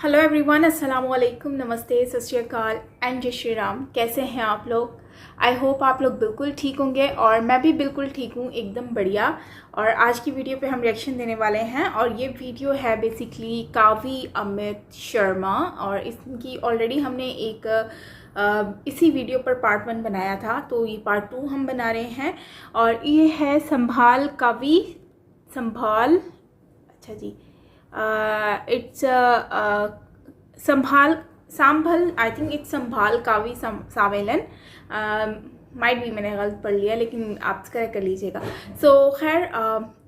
Hello everyone, अस्सलाम वालेकुम, नमस्ते, सत श्री अकाल एंड जय श्री राम। कैसे हैं आप लोग? आई होप आप लोग बिल्कुल ठीक होंगे और मैं भी बिल्कुल ठीक हूँ, एकदम बढ़िया। और आज की वीडियो पे हम रिएक्शन देने वाले हैं और ये वीडियो है बेसिकली कावी अमित शर्मा और इसकी ऑलरेडी हमने एक इसी वीडियो पर पार्ट 1 बनाया था, तो ये पार्ट 2 हम बना रहे हैं। और ये है संभाल कावी संभाल, अच्छा जी, इट्स संभाल आई थिंक इट्स संभाल कावी सावेलन, माइट भी मैंने गलत पढ़ लिया, लेकिन आप करेक्ट कर लीजिएगा। सो खैर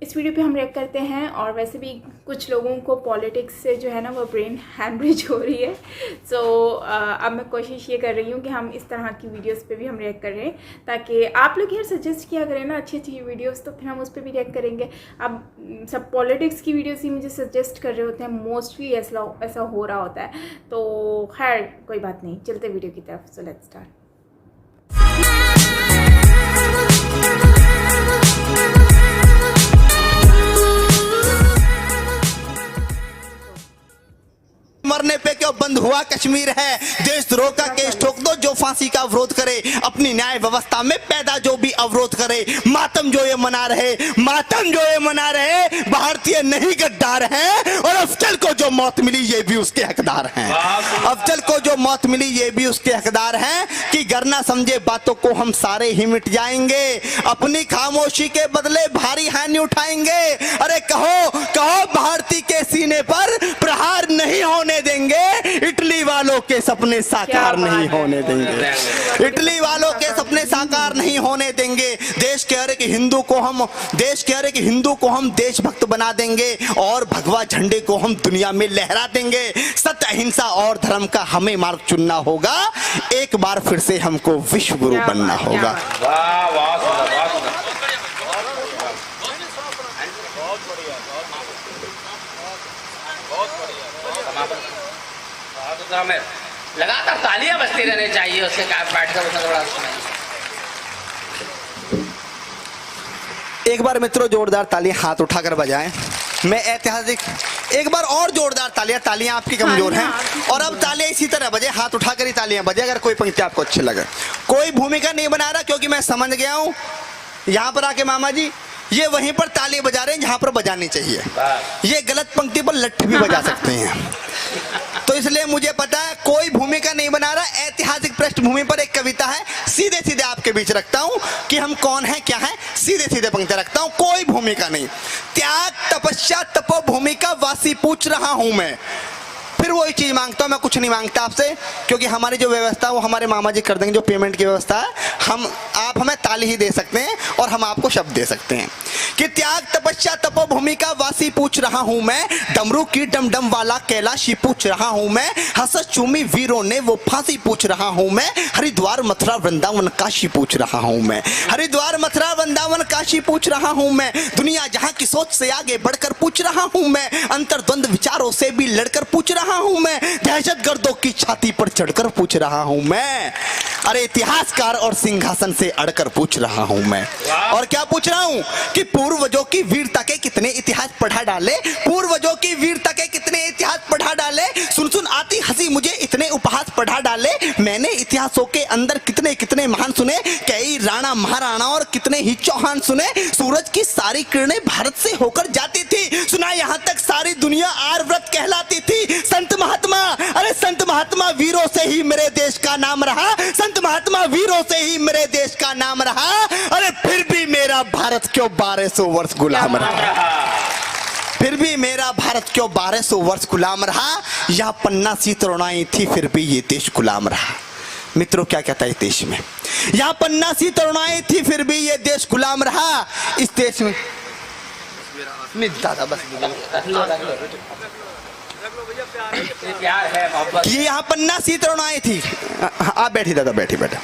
इस वीडियो पे हम रिएक्ट करते हैं। और वैसे भी कुछ लोगों को पॉलिटिक्स से जो है ना वो ब्रेन हैमरेज हो रही है। सो अब मैं कोशिश ये कर रही हूँ कि हम इस तरह की वीडियोस पे भी हम रिएक्ट कर रहे हैं, ताकि आप लोग यार सजेस्ट किया करें ना अच्छी अच्छी वीडियोस, तो फिर हम उस पर भी रिएक्ट करेंगे। अब सब पॉलिटिक्स की वीडियोस ही मुझे सजेस्ट कर रहे होते हैं, मोस्टली ऐसा हो रहा होता है। तो खैर कोई बात नहीं, चलते वीडियो की तरफ। So let's start. मरने पे क्यों बंद हुआ कश्मीर है, देशद्रोह का केस ठोक दो जो फांसी का विरोध करे, अपनी न्याय व्यवस्था में पैदा जो भी अवरोध करे। मातम जो ये मना रहे भारतीय नहीं गद्दार हैं, और अफजल को जो मौत मिली ये भी उसके हकदार हैं। अफजल को जो मौत मिली ये भी उसके हकदार हैं कि गर ना समझे बातों को हम सारे ही मिट जाएंगे, अपनी खामोशी के बदले भारी हानि उठाएंगे। अरे कहो कहो भारती के सीने पर प्रहार नहीं होने देंगे, इटली वालों के सपने साकार नहीं होने देंगे, इटली वालों के सपने साकार नहीं होने देंगे। देश के हर एक हिंदू को हम देशभक्त बना देंगे और भगवा झंडे को हम दुनिया में लहरा देंगे। सत्य, अहिंसा और धर्म का हमें मार्ग चुनना होगा, एक बार फिर से हमको विश्व गुरु बनना होगा। लगातार तालियां बजती रहनी चाहिए, उसके बैठ कर थोड़ा सुनाइए। एक बार मित्रों जोरदार तालियां हाथ उठाकर बजाएं। मैं ऐतिहासिक एक बार और जोरदार तालियां आपकी कमजोर हैं, और अब तालियां इसी तरह बजे, हाथ उठाकर ही तालियां बजे अगर कोई पंक्ति आपको अच्छी लगे। कोई भूमिका नहीं बना रहा, क्योंकि मैं समझ गया हूं यहां पर आके मामा जी ये वहीं पर ताली बजा रहे हैं जहां पर बजानी चाहिए। ये गलत पंक्ति पर लट्ठ भी बजा सकते हैं, तो इसलिए मुझे पता है कोई भूमिका नहीं बना रहा। ऐतिहासिक पृष्ठभूमि पर एक कविता है, सीधे सीधे आपके बीच रखता हूं कि हम कौन हैं क्या हैं, सीधे सीधे पंक्ति रखता हूं, कोई भूमिका नहीं। त्याग तपस्या तपोभूमि का वासी पूछ रहा हूं मैं, फिर वही चीज मांगता हूं, मैं कुछ नहीं मांगता आपसे, क्योंकि हमारी जो व्यवस्था है वो हमारे मामा जी कर देंगे। जो पेमेंट की व्यवस्था है आप हमें ताली ही दे सकते हैं और हम आपको शब्द दे सकते हैं कि त्याग तपस्या तपोभूमि का वासी पूछ रहा हूं मैं, डमरू की डमडम वाला कैलाशी पूछ रहा हूं मैं, हसस चूमी वीरों ने वो फांसी पूछ रहा हूं मैं, हरिद्वार मथुरा वृंदावन काशी पूछ रहा हूं मैं, हरिद्वार मथुरा वृंदावन काशी पूछ रहा हूं मैं, दुनिया जहां की सोच से आगे बढ़कर पूछ रहा हूं मैं, अंतर्द्वंद विचारों से भी लड़कर पूछ रहा हूं मैं, दहशतगर्दों की छाती पर चढ़कर पूछ रहा हूं मैं, अरे इतिहासकार और सिंहासन से अड़कर पूछ रहा हूं मैं। और क्या पूछ रहा हूं कि पूर्वजों की वीरता के कितने इतिहास पढ़ा डाले, पूर्वजों की वीरता के कितने इतिहास पढ़ा डाले, सुन सुन आती हंसी मुझे इतने उपहास पढ़ा डाले, मैंने इतिहासों के अंदर कितने कितने महान सुने, कई राणा महाराणा और कितने ही चौहान सुने, सूरज की सारी किरणें भारत से होकर जाती थी, सुना यहाँ तक सारी दुनिया आर्यव्रत कहलाती थी, संत महात्मा, अरे संत महात्मा वीरों से ही मेरे देश का नाम रहा, संत महात्मा वीरों से ही मेरे देश का नाम रहा, अरे फिर भी मेरा भारत क्यों 1200 वर्ष गुलाम रहा, फिर भी मेरा भारत क्यों 1200 वर्ष गुलाम रहा, यहाँ पन्ना सी तरुणाई थी फिर भी ये देश गुलाम रहा। मित्रों क्या कहता है इस देश में, यहाँ पन्ना सी तरुणाई थी फिर भी ये देश गुलाम रहा। इस देश में नहीं दादा बस कि यहाँ पन्ना सी तरुणाई थी, आप बैठी दादा बैठी बेटा,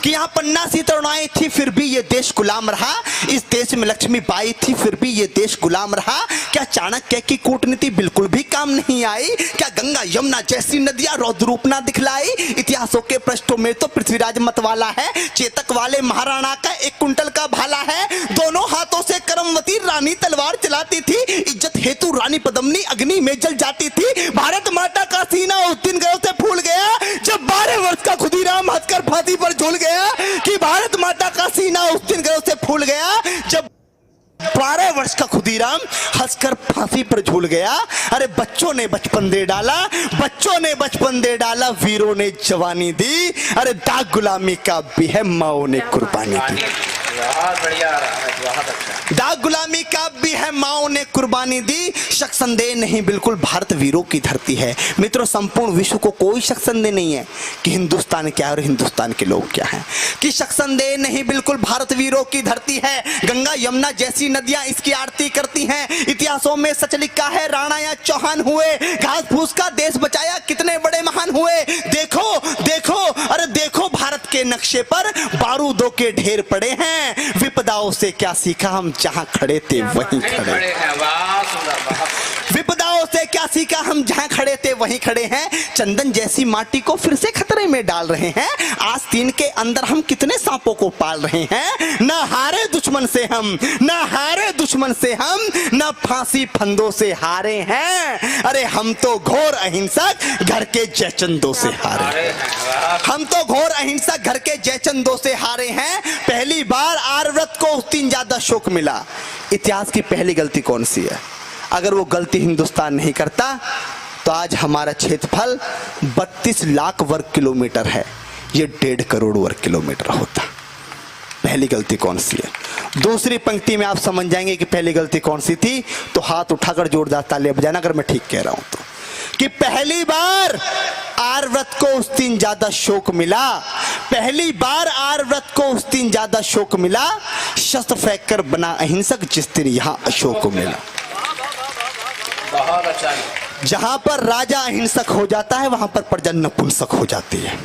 कि यहाँ पन्ना सी तरुणाई थी फिर भी ये देश गुलाम रहा, इस देश में लक्ष्मी बाई थी फिर भी ये देश गुलाम रहा, क्या चाणक्य की कूटनीति बिल्कुल भी काम नहीं आई, क्या गंगा यमुना जैसी नदियां रौद्र रूप ना दिखलाई, इतिहासों के पृष्ठों में तो पृथ्वीराज मतवाला है, चेतक वाले महाराणा का 1 कुंटल का भाला है, दोनों हाथों से करमवती रानी तलवार चलाती थी, इज्जत हेतु रानी पद्मिनी अग्नि में जल जाती थी, भारत माता वर्ष का खुदीराम हंसकर फांसी पर झूल गया कि भारत माता का सीना उस दिन गर्व से फूल गया जब 12 वर्ष का खुदीराम हंसकर फांसी पर झूल गया। अरे बच्चों ने बचपन दे डाला, बच्चों ने बचपन दे डाला, वीरों ने जवानी दी। अरे दाग गुलामी का भी है, माओ ने कुर्बानी दी। बहुत बढ़िया, बहुत अच्छा। दाग गुलामी का भी है, माओ ने कुर्बानी दी। शक संदेह नहीं, बिल्कुल भारत वीरों की धरती है। मित्रों, संपूर्ण विश्व को कोई शक संदेह नहीं है कि हिंदुस्तान क्या है और हिंदुस्तान के लोग क्या हैं। कि शक संदेह नहीं, बिल्कुल भारत वीरों की धरती है। गंगा यमुना जैसी नदियां इसकी आरती करती हैं। इतिहासों में सच लिखा है, राणा या चौहान हुए, घास फूस का देश बचाया, कितने बड़े महान हुए। देखो देखो, अरे देखो भारत के नक्शे पर बारूदों के ढेर पड़े हैं। विपदाओं से क्या सीखा, हम जहां खड़े थे वहीं खड़े। विपदाओं से क्या सीखा, हम जहां खड़े थे वहीं खड़े हैं। चंदन जैसी माटी को फिर से खतरे में डाल रहे हैं। आस्तीन के अंदर हम कितने सांपों को पाल रहे हैं। न हारे दुश्मन से हम, न हारे दुश्मन से हम, न फांसी फंदों से हारे हैं। अरे हम तो घोर अहिंसक घर के जयचंदों से हारे। हम तो घोर अहिंसक घर के जयचंदों से हारे हैं। पहली बार आर्यव्रत को उस दिन ज्यादा शोक मिला। इतिहास की पहली गलती कौन सी है? अगर वो गलती हिंदुस्तान नहीं करता तो आज हमारा क्षेत्रफल 32 लाख वर्ग किलोमीटर है, ये 1.5 करोड़ वर्ग किलोमीटर होता। पहली गलती कौन सी है? दूसरी पंक्ति में आप समझ जाएंगे कि पहली गलती कौन सी थी। तो हाथ उठाकर जोरदार तालियां बजाना अगर मैं ठीक कह रहा हूं तो। कि पहली बार आर्यव्रत को उस दिन ज्यादा शोक मिला। पहली बार आर्यव्रत को उस दिन ज्यादा शोक मिला। शस्त्र फेंक कर बना अहिंसक जिस दिन यहां अशोक मिला। बहुत अच्छा। जहां पर राजा अहिंसक हो जाता है वहां पर प्रजा नपुंसक हो जाती है।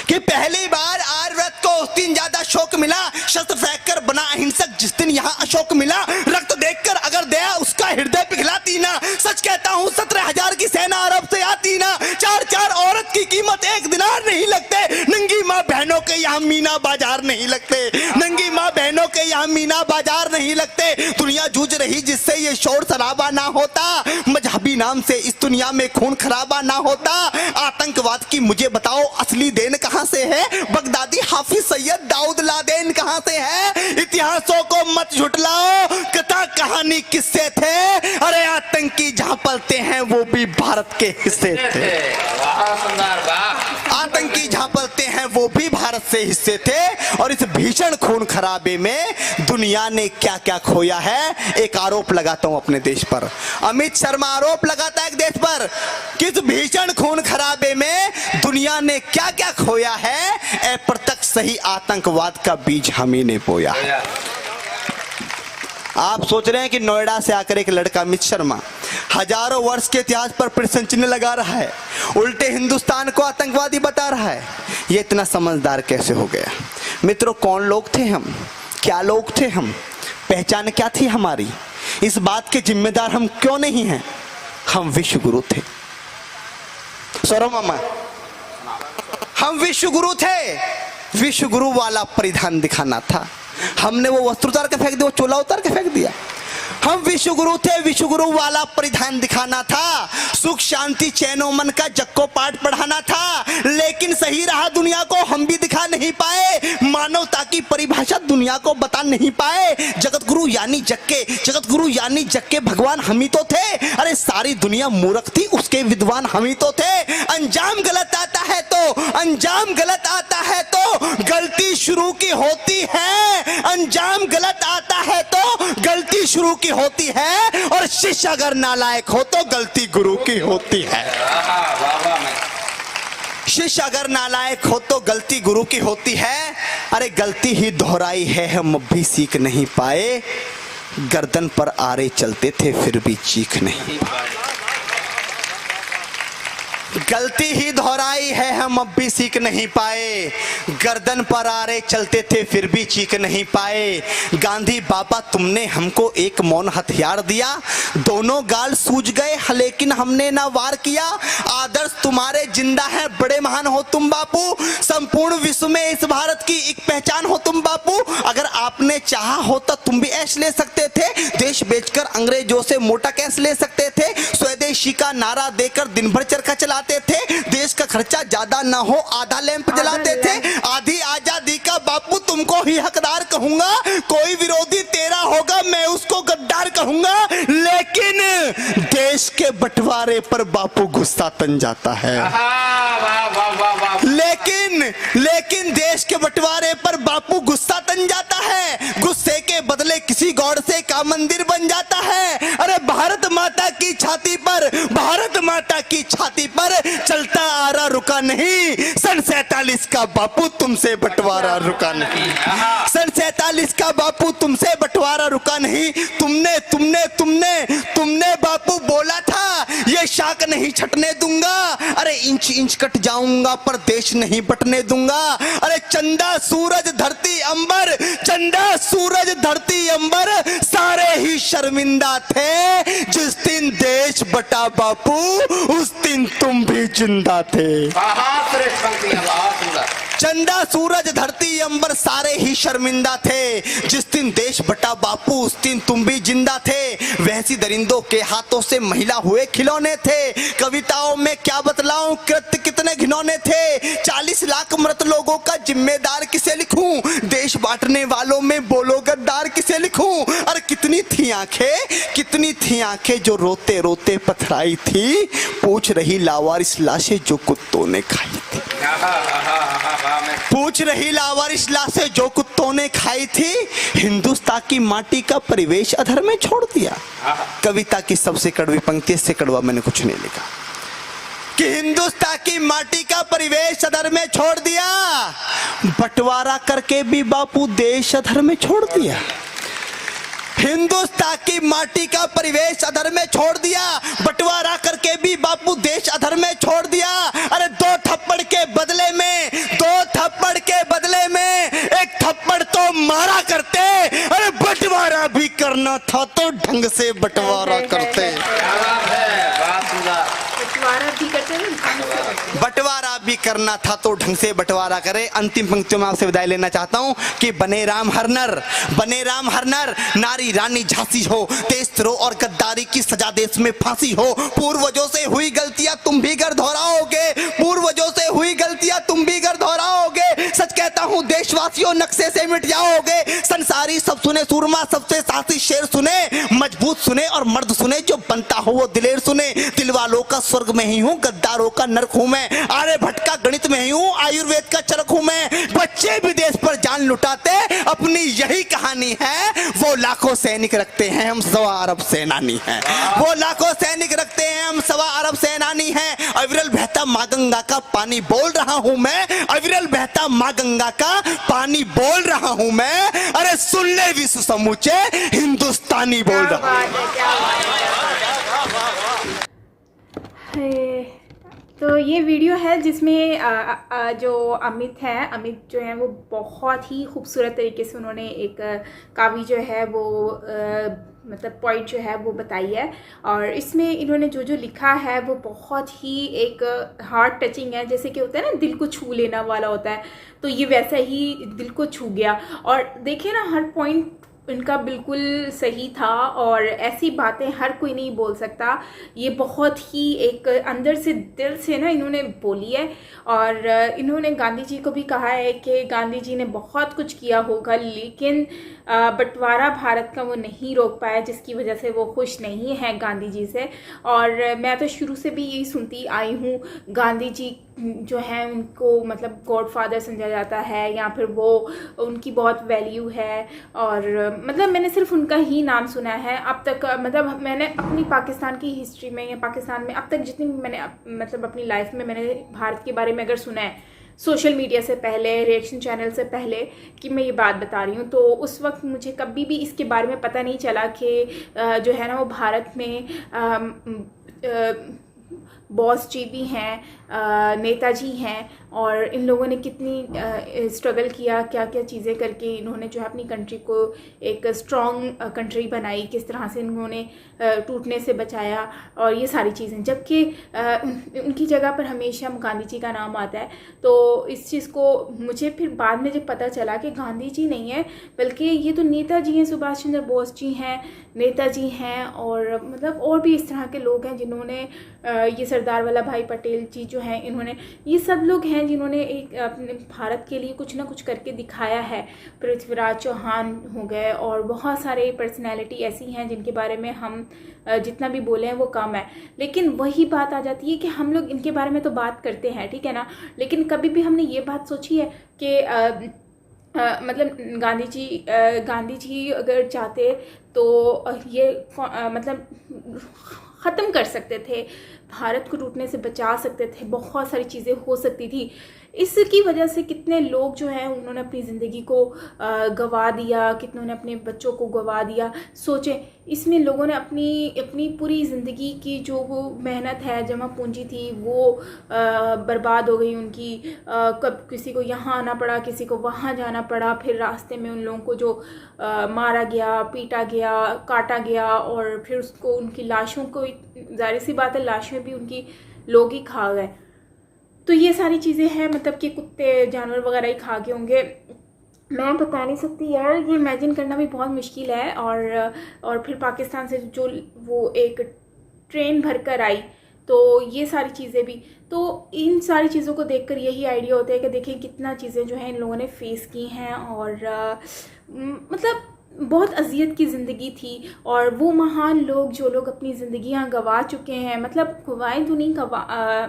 कि पहली बार आर्यव्रत को उस दिन ज्यादा शोक मिला। शस्त्र फेंक कर बना अहिंसक जिस दिन यहां अशोक मिला। रक्त देखकर अगर दया उसका हृदय पिघलाती ना। सच कहता हूं 17,000 की सेना अरब से आती ना। 4 औरत की कीमत 1 दिनार नहीं लगते। नंगी माँ बहनों के यहाँ मीना बाजार नहीं लगते। नंगी माँ बहनों के यहाँ मीना बाजार नहीं लगते। दुनिया जूझ रही जिससे ये शोर शराबा ना होता। मजहबी नाम से इस दुनिया में खून खराबा ना होता। आतंकवाद की मुझे बताओ असली देन कहां से है। बगदादी हाफिज सैयद दाऊद लादेन कहां से है। इतिहासों को मत झुटलाओ, कथा कहानी किससे थे। अरे आतंकी जहां पलते हैं वो भी भारत के हिस्से थे। आतंकी जहां पलते हैं वो भी भारत से हिस्से थे। और इस भीषण खून खराबे में दुनिया ने क्या क्या खोया है। एक आरोप लगाता हूं अपने देश पर। अमित शर्मा आरोप लगाता है एक देश पर कि इस भीषण खून खराबे में दुनिया ने क्या क्या खोया है। अप्रत्यक्ष सही आतंकवाद का बीज हम ही ने बोया है। आप सोच रहे हैं कि नोएडा से आकर एक लड़का अमित शर्मा हजारों वर्ष के इतिहास पर प्रश्न चिन्ह लगा रहा है, उल्टे हिंदुस्तान को आतंकवादी बता रहा है। ये इतना समझदार कैसे हो गया? मित्रों, कौन लोग थे हम, क्या लोग थे हम, पहचान क्या थी हमारी? इस बात के जिम्मेदार हम क्यों नहीं हैं? हम विश्व गुरु थे। सौरव मामा, हम विश्व गुरु थे। विश्व गुरु वाला परिधान दिखाना था। हमने वो वस्त्र उतार के फेंक दिया, वो चोला उतार के फेंक दिया। हम विश्व गुरु थे, विश्व गुरु वाला परिधान दिखाना था। सुख शांति चैनो मन का जग को पाठ पढ़ाना था। लेकिन सही रहा दुनिया को हम भी दिखा नहीं पाए। मानवता की परिभाषा दुनिया को बता नहीं पाए। जगत गुरु यानी जग के, जगत गुरु यानी जग के भगवान हम ही तो थे। अरे सारी दुनिया मूर्ख थी, उसके विद्वान हम ही तो थे। अंजाम गलत आता है तो, अंजाम गलत आता है तो गलती शुरू की होती है। अंजाम गलत आता है तो गलती शुरू की होती है। और शिष्य अगर नालायक हो तो गलती गुरु की होती है। शिष्य अगर नालायक हो तो गलती गुरु की होती है। अरे गलती ही दोहराई है, हम भी सीख नहीं पाए। गर्दन पर आरे चलते थे फिर भी चीख नहीं पाए। गलती ही दोहराई है, हम अब भी सीख नहीं पाए। गर्दन पर आरे चलते थे फिर भी चीख नहीं पाए। गांधी बाबा तुमने हमको एक मौन हथियार दिया। दोनों गाल सूज गए लेकिन हमने ना वार किया। आदर्श तुम्हारे जिंदा है, बड़े महान हो तुम बापू। संपूर्ण विश्व में इस भारत की एक पहचान हो तुम बापू। अगर आपने चाहा होता तुम भी ऐश ले सकते थे। देश बेचकर अंग्रेजों से मोटा कैश ले सकते थे। स्वदेशी का नारा देकर दिन भर चरखा चला जलाते थे, देश का खर्चा ज्यादा ना हो आधा लैंप जलाते थे, आधी आजादी का बापू तुमको ही हकदार कहूंगा, कोई विरोधी तेरा होगा मैं उसको गद्दार कहूंगा, लेकिन देश के बंटवारे पर बापू गुस्सा तन जाता है। लेकिन देश के बंटवारे पर बापू गुस्सा तन जाता है, गुस्से के बदले किसी गौड़ से का मंदिर बन जाता है। अरे भारत माता की छाती पर, भारत माता की छाती पर चलता आ रहा रुका नहीं, सन 47 का बापू तुमसे बंटवारा रुका नहीं, सन 47 का बापू तुमसे बंटवारा रुका नहीं। तुमने तुमने तुमने तुमने बापू बोला था ये शाख नहीं छटने दूंगा, अरे इंच इंच कट जाऊंगा पर देश नहीं बटने दूंगा। अरे चंदा सूरज धरती अंबर, चंदा सूरज धरती अंबर सारे ही शर्मिंदा थे, जिस दिन देश बटा बापू उस दिन तुम भी जिंदा थे। चंदा सूरज धरती अंबर सारे ही शर्मिंदा थे, जिस दिन देश बटा बापू उस दिन तुम भी जिंदा थे। वैसी दरिंदों के हाथों से महिला हुए खिलौने थे, कविताओं में क्या बतलाऊं कृत्य कितने घिनौने थे। 40 लाख मृत लोगों का जिम्मेदार किसे लिखूं, देश बांटने वालों में बोलो गद्दार किसे लिखूं। और कितनी थी आंखें जो रोते रोते पथराई थी, पूछ रही लावारिस लाशें जो कुत्तों ने खाई थी, पूछ रही लावारिस लाशें जो कुत्तों ने खाई थी। हिंदुस्तान की माटी का परिवेश अधर में छोड़ दिया। कविता की सबसे कड़वी पंक्ति से कड़वा मैंने कुछ नहीं लिखा कि हिंदुस्तान की माटी का परिवेश अधर में छोड़ दिया, बंटवारा करके भी बापू देश अधर में छोड़ दिया। हिंदुस्तान की माटी का परिवेश अधर में छोड़ दिया, बंटवारा करके भी बापू देश अधर में छोड़ दिया। अरे दो थप्पड़ के बदले में एक थप्पड़ तो मारा करते, अरे बंटवारा भी करना था तो ढंग से बंटवारा करते। बंटवारा भी करना था तो ढंग से बंटवारा करे। अंतिम पंक्तियों में आपसे विदाई लेना चाहता हूं कि बने राम हर नर, नारी रानी झांसी हो, देशद्रोह और गद्दारी की सजा देश में फांसी हो। पूर्वजों से हुई गलतियां तुम भी कर दोहराओगे, पूर्वजों से हुई गलतियां तुम भी कर दोहराओगे। सच कहता हूं देशवासियों नक्शे से मिट जाओगे। संसारी सब सुने, सूरमा सबसे साहसी शेर सुने, मजबूत सुने और मर्द सुने, जो बनता हो वो दिलेर सुने। दिल वालों का स्वर्ग में ही हूँ, गद्दारों का नरक हूँ मैं, आर्यभट्ट का गणित में ही हूँ, आयुर्वेद का चरक हूँ मैं। बच्चे विदेश पर जान लुटाते अपनी यही कहानी है, वो लाखों सैनिक रखते हैं हम 1.25 अरब सेनानी हैं, वो लाखों सैनिक रखते हैं हम 1.25 अरब सेनानी हैं। अविरल बहता माँ गंगा का पानी बोल रहा हूँ मैं, अविरल बहता माँ गंगा का पानी बोल रहा हूँ मैं। अरे सुन ले विश्व समूचे हिंदुस्तानी बोल रहा हूँ। तो ये वीडियो है जिसमें जो अमित जो है वो बहुत ही खूबसूरत तरीके से उन्होंने एक काव्य जो है वो मतलब पॉइंट जो है वो बताई है, और इसमें इन्होंने जो जो लिखा है वो बहुत ही एक हार्ट टचिंग है। जैसे कि होता है ना, दिल को छू लेना वाला होता है, तो ये वैसा ही दिल को छू गया। और देखिए ना, हर पॉइंट इनका बिल्कुल सही था, और ऐसी बातें हर कोई नहीं बोल सकता। ये बहुत ही एक अंदर से दिल से ना इन्होंने बोली है। और इन्होंने गांधी जी को भी कहा है कि गांधी जी ने बहुत कुछ किया होगा, लेकिन बंटवारा भारत का वो नहीं रोक पाया, जिसकी वजह से वो खुश नहीं है गांधी जी से। और मैं तो शुरू से भी यही सुनती आई हूँ, गांधी जी जो है उनको मतलब गॉडफादर समझा जाता है, या फिर वो उनकी बहुत वैल्यू है। और मतलब मैंने सिर्फ उनका ही नाम सुना है अब तक। मतलब मैंने अपनी पाकिस्तान की हिस्ट्री में या पाकिस्तान में अब तक जितनी मैंने मतलब अपनी लाइफ में मैंने भारत के बारे में अगर सुना है, सोशल मीडिया से पहले, रिएक्शन चैनल से पहले कि मैं ये बात बता रही हूँ, तो उस वक्त मुझे कभी भी इसके बारे में पता नहीं चला कि जो है ना वो भारत में बॉस जी भी हैं, नेताजी हैं, और इन लोगों ने कितनी स्ट्रगल किया, क्या क्या चीज़ें करके इन्होंने जो है अपनी कंट्री को एक स्ट्रॉन्ग कंट्री बनाई, किस तरह से इन्होंने टूटने से बचाया, और ये सारी चीज़ें। जबकि उनकी जगह पर हमेशा गांधी जी का नाम आता है। तो इस चीज़ को मुझे फिर बाद में जब पता चला कि गांधी जी नहीं है, बल्कि ये तो नेताजी हैं, सुभाष चंद्र बोस जी हैं, नेताजी हैं, और मतलब और भी इस तरह के लोग हैं जिन्होंने ये सरदार वल्लभ भाई पटेल जी जो हैं, इन्होंने, ये सब लोग हैं जिन्होंने एक अपने भारत के लिए कुछ ना कुछ करके दिखाया है। पृथ्वीराज चौहान हो गए और बहुत सारे पर्सनैलिटी ऐसी हैं जिनके बारे में हम जितना भी बोले हैं वो कम है। लेकिन वही बात आ जाती है कि हम लोग इनके बारे में तो बात करते हैं, ठीक है ना, लेकिन कभी भी हमने ये बात सोची है कि मतलब गांधी जी अगर चाहते तो ये मतलब ख़त्म कर सकते थे, भारत को टूटने से बचा सकते थे, बहुत सारी चीज़ें हो सकती थी। इसकी वजह से कितने लोग जो हैं उन्होंने अपनी ज़िंदगी को गंवा दिया, कितनों ने अपने बच्चों को गंवा दिया। सोचें, इसमें लोगों ने अपनी पूरी ज़िंदगी की जो वो मेहनत है, जमा पूंजी थी, वो बर्बाद हो गई उनकी। कब किसी को यहाँ आना पड़ा, किसी को वहाँ जाना पड़ा, फिर रास्ते में उन लोगों को जो मारा गया, पीटा गया, काटा गया, और फिर उसको उनकी लाशों को, जाहिर सी बात है लाशें भी उनकी लोग ही खा गए। तो ये सारी चीज़ें हैं, मतलब कि कुत्ते जानवर वगैरह ही खा गए होंगे। मैं बता नहीं सकती यार, ये इमेजिन करना भी बहुत मुश्किल है। और फिर पाकिस्तान से जो वो एक ट्रेन भरकर आई, तो ये सारी चीज़ें भी, तो इन सारी चीज़ों को देखकर यही आइडिया होता है कि देखिए कितना चीज़ें जो हैं इन लोगों ने फेस की हैं। और मतलब बहुत अजियत की ज़िंदगी थी। और वो महान लोग जो लोग अपनी ज़िंदगियां गंवा चुके हैं, मतलब गंवाएं तो नहीं,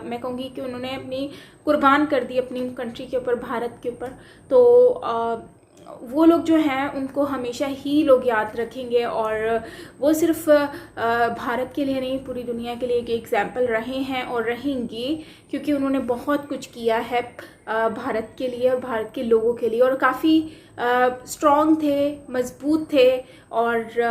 मैं कहूँगी कि उन्होंने अपनी कुर्बान कर दी अपनी कंट्री के ऊपर, भारत के ऊपर। तो वो लोग जो हैं उनको हमेशा ही लोग याद रखेंगे। और वो सिर्फ भारत के लिए नहीं, पूरी दुनिया के लिए एक एग्जाम्पल रहे हैं और रहेंगे, क्योंकि उन्होंने बहुत कुछ किया है भारत के लिए और भारत के लोगों के लिए। और काफ़ी स्ट्रॉन्ग थे, मजबूत थे। और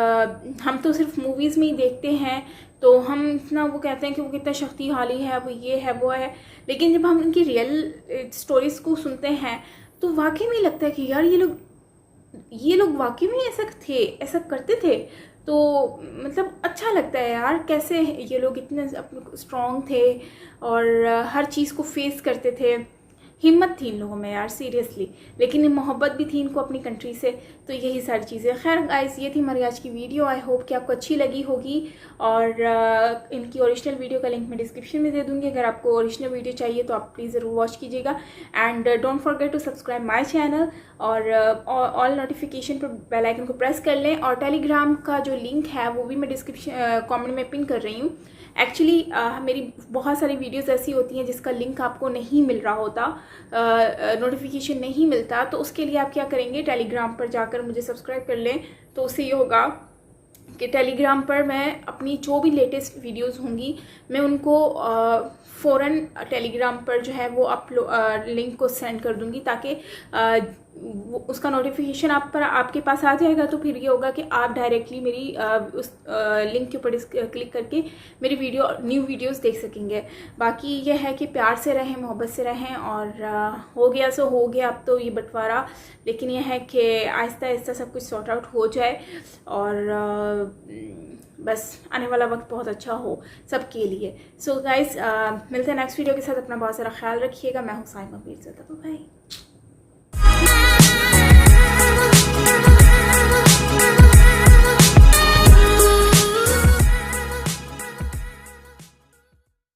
हम तो सिर्फ मूवीज़ में ही देखते हैं, तो हम इतना वो कहते हैं कि वो कितना शक्तिशाली है, वो ये है वो है, लेकिन जब हम उनकी रियल स्टोरीज़ को सुनते हैं तो वाकई में लगता है कि यार ये लोग वाकई में ऐसा थे, ऐसा करते थे। तो मतलब अच्छा लगता है यार, कैसे ये लोग इतने स्ट्रॉन्ग थे और हर चीज़ को फेस करते थे। हिम्मत थी इन लोगों में यार, सीरियसली। लेकिन मोहब्बत भी थी इनको अपनी कंट्री से। तो यही सारी चीज़ें। खैर गाइस, ये थी हमारी आज की वीडियो। आई होप कि आपको अच्छी लगी होगी। और इनकी ओरिजिनल वीडियो का लिंक मैं डिस्क्रिप्शन में दे दूँगी। अगर आपको ओरिजिनल वीडियो चाहिए तो आप प्लीज़ ज़रूर वॉच कीजिएगा। And don't forget to subscribe my channel और ऑल नोटिफिकेशन पर बेल आइकन को प्रेस कर लें। और टेलीग्राम का जो लिंक है वो भी मैं डिस्क्रिप्शन कॉमेंट में पिन कर रही हूँ। एक्चुअली मेरी बहुत सारी वीडियोस ऐसी होती हैं जिसका लिंक आपको नहीं मिल रहा होता, नोटिफिकेशन नहीं मिलता, तो उसके लिए आप क्या करेंगे, टेलीग्राम पर जाकर मुझे सब्सक्राइब कर लें। तो उससे ये होगा कि टेलीग्राम पर मैं अपनी जो भी लेटेस्ट वीडियोस होंगी मैं उनको फ़ौरन टेलीग्राम पर जो है वो लिंक को सेंड कर दूंगी, ताकि उसका नोटिफिकेशन आपके पास आ जाएगा। तो फिर ये होगा कि आप डायरेक्टली मेरी उस लिंक के ऊपर क्लिक करके मेरी न्यू वीडियोस देख सकेंगे। बाकी ये है कि प्यार से रहें, मोहब्बत से रहें। और हो गया सो हो गया अब तो ये बंटवारा, लेकिन यह है कि आहिस्ता आहिस्ता सब कुछ सॉर्ट आउट हो जाए और बस आने वाला वक्त बहुत अच्छा हो सबके लिए। सो गाइस, मिलते हैं नेक्स्ट वीडियो के साथ। अपना बहुत सारा ख्याल रखिएगा। मैं हूँ साइमा मीर्ज़ा, बाय।